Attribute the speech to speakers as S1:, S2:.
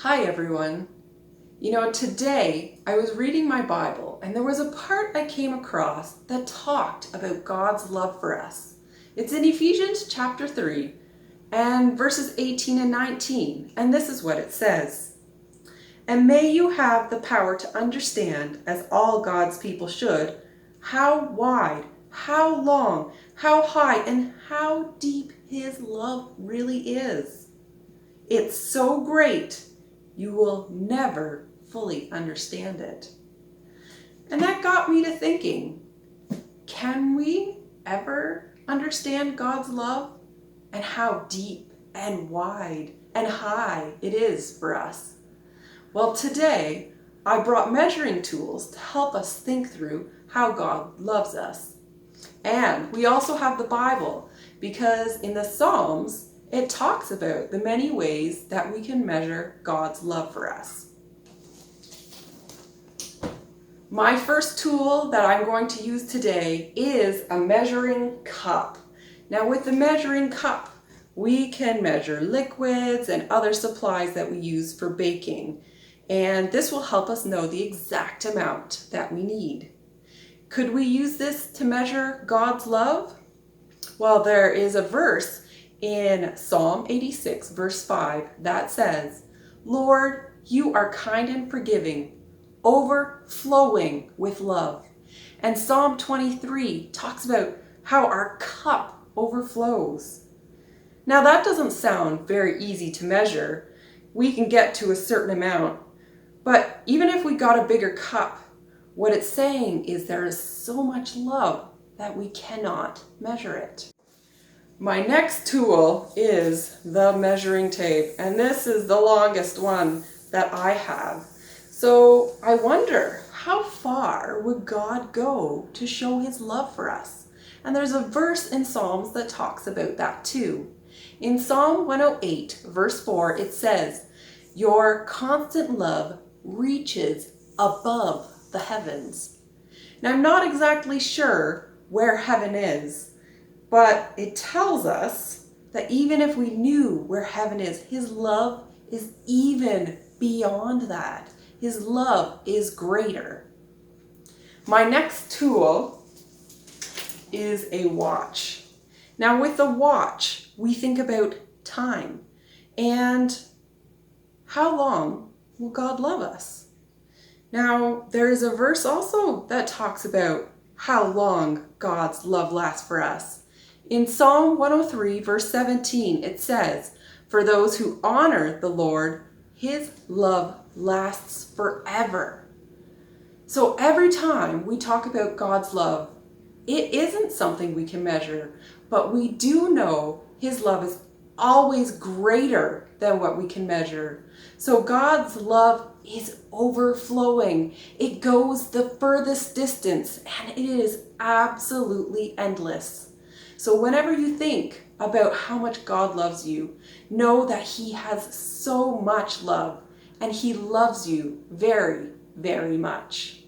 S1: Hi everyone. Today I was reading my Bible and there was a part I came across that talked about God's love for us. It's in Ephesians chapter 3 and verses 18 and 19, and this is what it says. And may you have the power to understand, as all God's people should, how wide, how long, how high, and how deep His love really is. It's so great, you will never fully understand it. And that got me to thinking, can we ever understand God's love and how deep and wide and high it is for us? Well, today I brought measuring tools to help us think through how God loves us. And we also have the Bible, because in the Psalms it talks about the many ways that we can measure God's love for us. My first tool that I'm going to use today is a measuring cup. Now with the measuring cup, we can measure liquids and other supplies that we use for baking. And this will help us know the exact amount that we need. Could we use this to measure God's love? Well, there is a verse in Psalm 86, verse 5, that says, Lord, you are kind and forgiving, overflowing with love. And Psalm 23 talks about how our cup overflows. Now that doesn't sound very easy to measure. We can get to a certain amount, but even if we got a bigger cup, what it's saying is there is so much love that we cannot measure it. My next tool is the measuring tape, and this is the longest one that I have. So I wonder, how far would God go to show His love for us? And there's a verse in Psalms that talks about that too. In Psalm 108, verse 4, it says, your constant love reaches above the heavens. Now I'm not exactly sure where heaven is, but it tells us that even if we knew where heaven is, His love is even beyond that. His love is greater. My next tool is a watch. Now with the watch, we think about time and how long will God love us? Now there is a verse also that talks about how long God's love lasts for us. In Psalm 103, verse 17, it says, for those who honor the Lord, His love lasts forever. So every time we talk about God's love, it isn't something we can measure, but we do know His love is always greater than what we can measure. So God's love is overflowing. It goes the furthest distance, and it is absolutely endless. So whenever you think about how much God loves you, know that He has so much love, and He loves you very, very much.